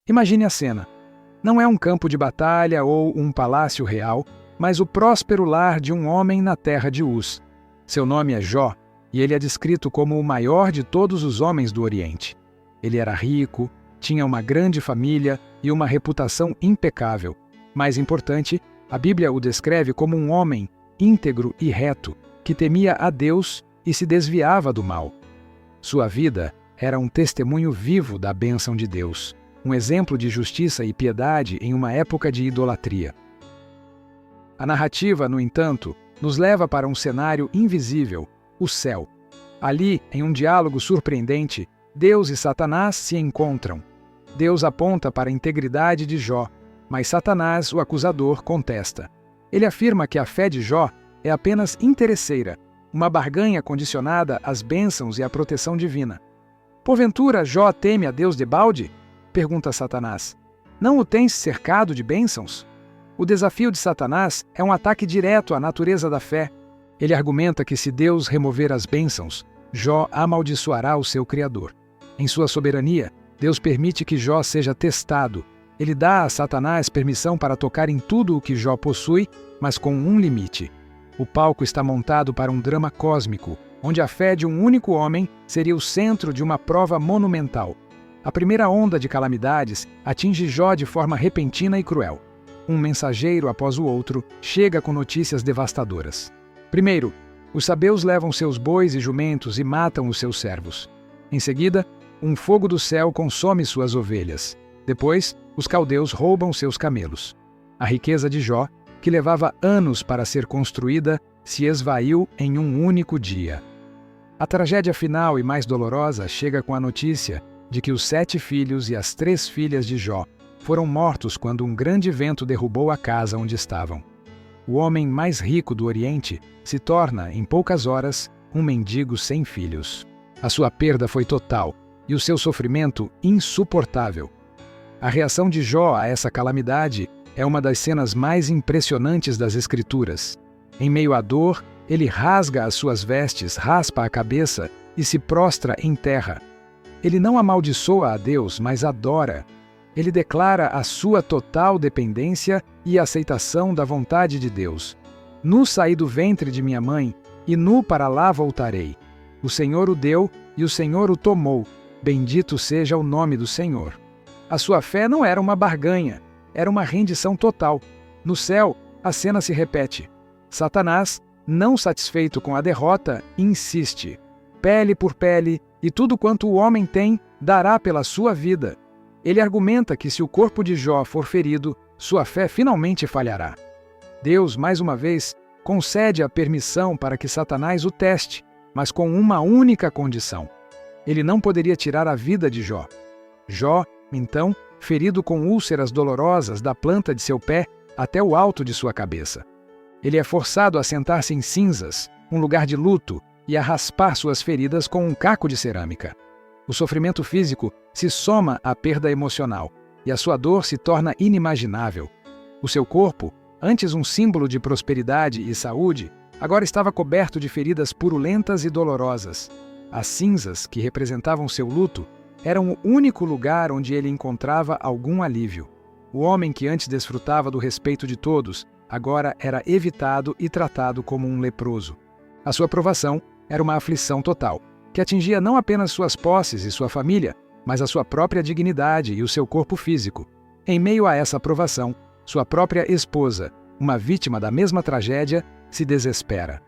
Imagine a cena. Não é um campo de batalha ou um palácio real, mas o próspero lar de um homem na terra de Uz. Seu nome é Jó, e ele é descrito como o maior de todos os homens do Oriente. Ele era rico, tinha uma grande família e uma reputação impecável. Mais importante, a Bíblia o descreve como um homem íntegro e reto, que temia a Deus e se desviava do mal. Sua vida era um testemunho vivo da bênção de Deus, um exemplo de justiça e piedade em uma época de idolatria. A narrativa, no entanto, nos leva para um cenário invisível, o céu. Ali, em um diálogo surpreendente, Deus e Satanás se encontram. Deus aponta para a integridade de Jó, mas Satanás, o acusador, contesta. Ele afirma que a fé de Jó é apenas interesseira, uma barganha condicionada às bênçãos e à proteção divina. Porventura, Jó teme a Deus debalde? Pergunta Satanás. Não o tens cercado de bênçãos? O desafio de Satanás é um ataque direto à natureza da fé. Ele argumenta que se Deus remover as bênçãos, Jó amaldiçoará o seu Criador. Em sua soberania, Deus permite que Jó seja testado. Ele dá a Satanás permissão para tocar em tudo o que Jó possui, mas com um limite. O palco está montado para um drama cósmico, onde a fé de um único homem seria o centro de uma prova monumental. A primeira onda de calamidades atinge Jó de forma repentina e cruel. Um mensageiro após o outro chega com notícias devastadoras. Primeiro, os sabeus levam seus bois e jumentos e matam os seus servos. Em seguida, um fogo do céu consome suas ovelhas. Depois, os caldeus roubam seus camelos. A riqueza de Jó, que levava anos para ser construída, se esvaiu em um único dia. A tragédia final e mais dolorosa chega com a notícia de que os 7 filhos e as 3 filhas de Jó foram mortos quando um grande vento derrubou a casa onde estavam. O homem mais rico do Oriente se torna, em poucas horas, um mendigo sem filhos. A sua perda foi total e o seu sofrimento insuportável. A reação de Jó a essa calamidade é uma das cenas mais impressionantes das Escrituras. Em meio à dor, ele rasga as suas vestes, raspa a cabeça e se prostra em terra. Ele não amaldiçoa a Deus, mas adora. Ele declara a sua total dependência e aceitação da vontade de Deus. Nu saí do ventre de minha mãe, e nu para lá voltarei. O Senhor o deu, e o Senhor o tomou. Bendito seja o nome do Senhor. A sua fé não era uma barganha, era uma rendição total. No céu, a cena se repete. Satanás, não satisfeito com a derrota, insiste. Pele por pele, e tudo quanto o homem tem, dará pela sua vida. Ele argumenta que se o corpo de Jó for ferido, sua fé finalmente falhará. Deus, mais uma vez, concede a permissão para que Satanás o teste, mas com uma única condição. Ele não poderia tirar a vida de Jó. Jó, então, ferido com úlceras dolorosas da planta de seu pé até o alto de sua cabeça. Ele é forçado a sentar-se em cinzas, um lugar de luto, e a raspar suas feridas com um caco de cerâmica. O sofrimento físico se soma à perda emocional, e a sua dor se torna inimaginável. O seu corpo, antes um símbolo de prosperidade e saúde, agora estava coberto de feridas purulentas e dolorosas. As cinzas, que representavam seu luto, eram o único lugar onde ele encontrava algum alívio. O homem que antes desfrutava do respeito de todos, agora era evitado e tratado como um leproso. A sua provação era uma aflição total, que atingia não apenas suas posses e sua família, mas a sua própria dignidade e o seu corpo físico. Em meio a essa provação, sua própria esposa, uma vítima da mesma tragédia, se desespera.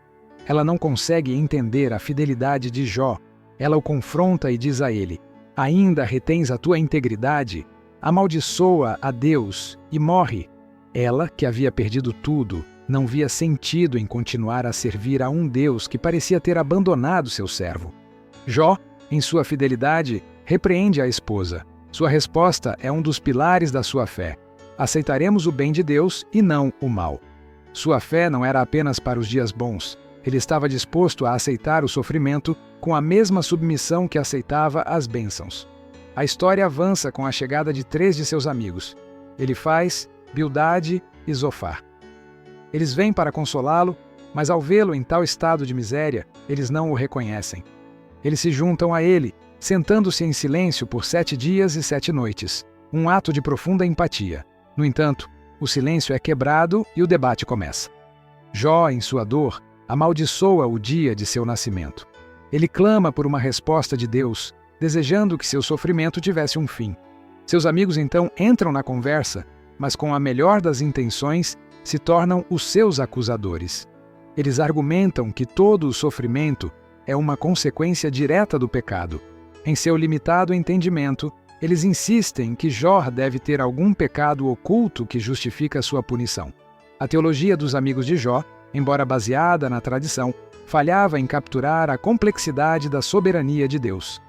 Ela não consegue entender a fidelidade de Jó. Ela o confronta e diz a ele: ainda retens a tua integridade? Amaldiçoa a Deus e morre. Ela, que havia perdido tudo, não via sentido em continuar a servir a um Deus que parecia ter abandonado seu servo. Jó, em sua fidelidade, repreende a esposa. Sua resposta é um dos pilares da sua fé. Aceitaremos o bem de Deus e não o mal. Sua fé não era apenas para os dias bons. Ele estava disposto a aceitar o sofrimento com a mesma submissão que aceitava as bênçãos. A história avança com a chegada de 3 de seus amigos, Elifaz, Bildade e Zofar. Eles vêm para consolá-lo, mas ao vê-lo em tal estado de miséria, eles não o reconhecem. Eles se juntam a ele, sentando-se em silêncio por 7 dias e 7 noites. um ato de profunda empatia. No entanto, o silêncio é quebrado e o debate começa. Jó, em sua dor, amaldiçoa o dia de seu nascimento. Ele clama por uma resposta de Deus, desejando que seu sofrimento tivesse um fim. Seus amigos então entram na conversa, mas com a melhor das intenções, se tornam os seus acusadores. Eles argumentam que todo o sofrimento é uma consequência direta do pecado. Em seu limitado entendimento, eles insistem que Jó deve ter algum pecado oculto que justifica sua punição. A teologia dos amigos de Jó, embora baseada na tradição, falhava em capturar a complexidade da soberania de Deus.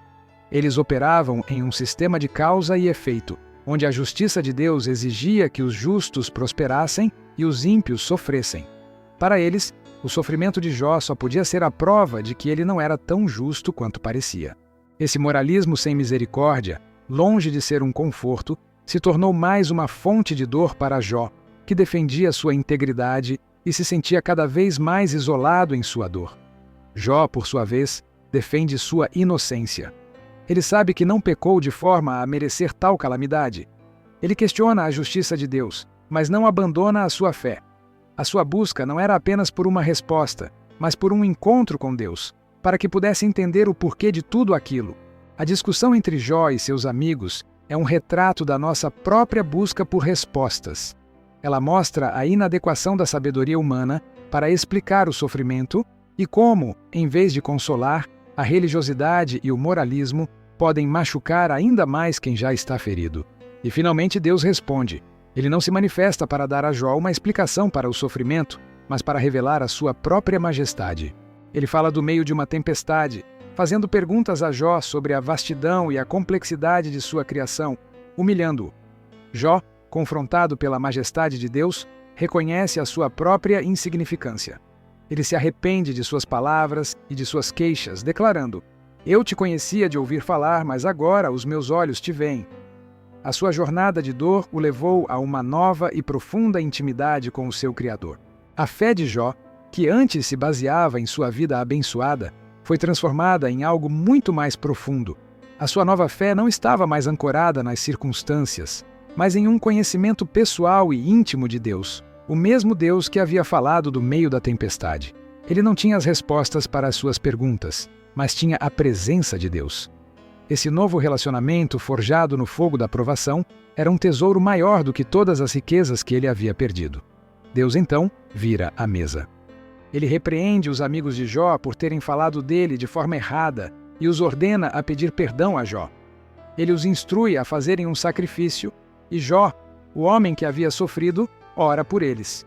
Eles operavam em um sistema de causa e efeito, onde a justiça de Deus exigia que os justos prosperassem e os ímpios sofressem. Para eles, o sofrimento de Jó só podia ser a prova de que ele não era tão justo quanto parecia. Esse moralismo sem misericórdia, longe de ser um conforto, se tornou mais uma fonte de dor para Jó, que defendia sua integridade e se sentia cada vez mais isolado em sua dor. Jó, por sua vez, defende sua inocência. Ele sabe que não pecou de forma a merecer tal calamidade. Ele questiona a justiça de Deus, mas não abandona a sua fé. A sua busca não era apenas por uma resposta, mas por um encontro com Deus, para que pudesse entender o porquê de tudo aquilo. A discussão entre Jó e seus amigos é um retrato da nossa própria busca por respostas. Ela mostra a inadequação da sabedoria humana para explicar o sofrimento e como, em vez de consolar, a religiosidade e o moralismo podem machucar ainda mais quem já está ferido. E finalmente Deus responde. Ele não se manifesta para dar a Jó uma explicação para o sofrimento, mas para revelar a sua própria majestade. Ele fala do meio de uma tempestade, fazendo perguntas a Jó sobre a vastidão e a complexidade de sua criação, humilhando-o. Jó, confrontado pela majestade de Deus, reconhece a sua própria insignificância. Ele se arrepende de suas palavras e de suas queixas, declarando: Eu te conhecia de ouvir falar, mas agora os meus olhos te veem. A sua jornada de dor o levou a uma nova e profunda intimidade com o seu Criador. A fé de Jó, que antes se baseava em sua vida abençoada, foi transformada em algo muito mais profundo. A sua nova fé não estava mais ancorada nas circunstâncias, mas em um conhecimento pessoal e íntimo de Deus, o mesmo Deus que havia falado do meio da tempestade. Ele não tinha as respostas para as suas perguntas, mas tinha a presença de Deus. Esse novo relacionamento, forjado no fogo da provação, era um tesouro maior do que todas as riquezas que ele havia perdido. Deus, então, vira a mesa. Ele repreende os amigos de Jó por terem falado dele de forma errada e os ordena a pedir perdão a Jó. Ele os instrui a fazerem um sacrifício e Jó, o homem que havia sofrido, ora por eles.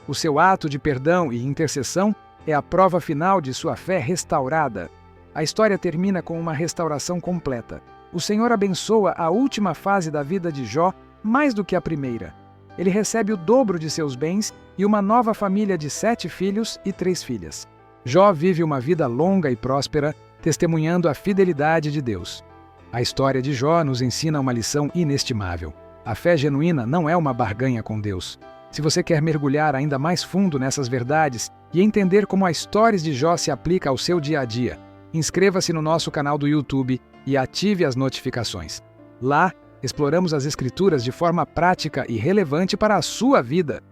O seu ato de perdão e intercessão é a prova final de sua fé restaurada. A história termina com uma restauração completa. O Senhor abençoa a última fase da vida de Jó mais do que a primeira. Ele recebe o dobro de seus bens e uma nova família de 7 filhos e 3 filhas. Jó vive uma vida longa e próspera, testemunhando a fidelidade de Deus. A história de Jó nos ensina uma lição inestimável. A fé genuína não é uma barganha com Deus. Se você quer mergulhar ainda mais fundo nessas verdades e entender como a história de Jó se aplica ao seu dia a dia, inscreva-se no nosso canal do YouTube e ative as notificações. Lá, exploramos as Escrituras de forma prática e relevante para a sua vida.